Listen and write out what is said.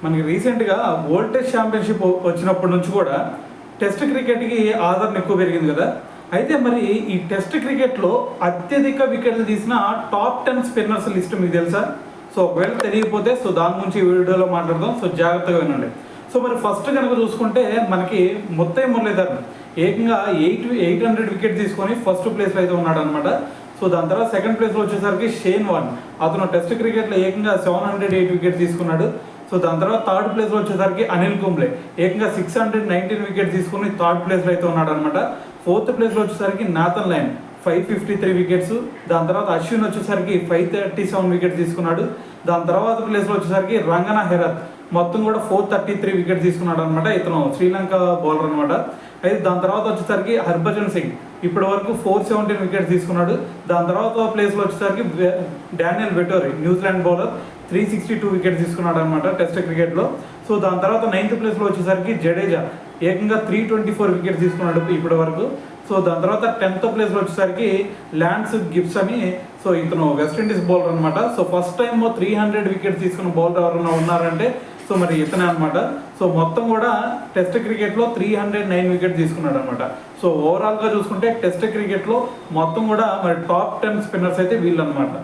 మనకి రీసెంట్గా world test championship వచ్చినప్పటి నుంచి కూడా టెస్ట్ క్రికెట్కి ఆదరణ ఎక్కువ పెరిగింది కదా. అయితే మరి ఈ టెస్ట్ క్రికెట్లో అత్యధిక వికెట్లు తీసిన టాప్ 10 స్పిన్నర్స్ లిస్ట్ మీకు తెలుసా? సో ఒకవేళ తెలియకపోతే సో దాని గురించి ఈ వీడియోలో మాట్లాడదాం. సో జాగ్రత్తగా వినండి. సో మరి ఫస్ట్ కనుక చూసుకుంటే మనకి ముత్తయ్య మురళీధరన్ ఏకంగా 800 వికెట్ తీసుకొని ఫస్ట్ ప్లేస్లో అయితే ఉన్నాడు అనమాట. సో దాని తర్వాత సెకండ్ ప్లేస్లో వచ్చేసరికి షేన్ వార్న్, అతను టెస్ట్ క్రికెట్లో ఏకంగా 708 వికెట్ తీసుకున్నాడు. సో దాని తర్వాత థర్డ్ ప్లేస్లో వచ్చేసరికి అనిల్ కుంబ్లే ఏకంగా 619 వికెట్ తీసుకుని థర్డ్ ప్లేస్లో అయితే ఉన్నాడు అనమాట. ఫోర్త్ ప్లేస్లో వచ్చేసరికి నాథన్ లైన్ 553 వికెట్స్. దాని తర్వాత అశ్విన్ వచ్చేసరికి 537 వికెట్స్ తీసుకున్నాడు. దాని తర్వాత ప్లేస్లో వచ్చేసరికి రంగనా హెరాత్ మొత్తం కూడా 433 వికెట్స్ తీసుకున్నాడు అనమాట. ఇతను శ్రీలంక బౌలర్ అనమాట. అయితే దాని తర్వాత వచ్చేసరికి హర్భజన్ సింగ్ ఇప్పటి వరకు 417 వికెట్స్ తీసుకున్నాడు. దాని తర్వాత ప్లేస్లో వచ్చేసరికి Daniel Vettori New Zealand bowler 362 wickets తీసుకున్నాడు అనమాట టెస్ట్ క్రికెట్లో. సో దాని తర్వాత 9th ప్లేస్లో వచ్చేసరికి జడేజా ఏకంగా 324 వికెట్స్ తీసుకున్నాడు ఇప్పటి వరకు. సో దాని తర్వాత 10th ప్లేస్లో వచ్చేసరికి ల్యాన్స్ గిబ్స్ అని, సో ఇతను వెస్టిండీస్ బౌలర్ అనమాట. సో ఫస్ట్ టైం 300 వికెట్స్ తీసుకున్న బౌలర్ ఎవరైనా ఉన్నారంటే సో మరి ఇతనే అనమాట. సో మొత్తం కూడా టెస్ట్ క్రికెట్లో 309 వికెట్ తీసుకున్నాడు అనమాట. సో ఓవరాల్గా చూసుకుంటే టెస్ట్ క్రికెట్లో మొత్తం కూడా మరి టాప్ 10 స్పిన్నర్స్ అయితే వీళ్ళు అనమాట.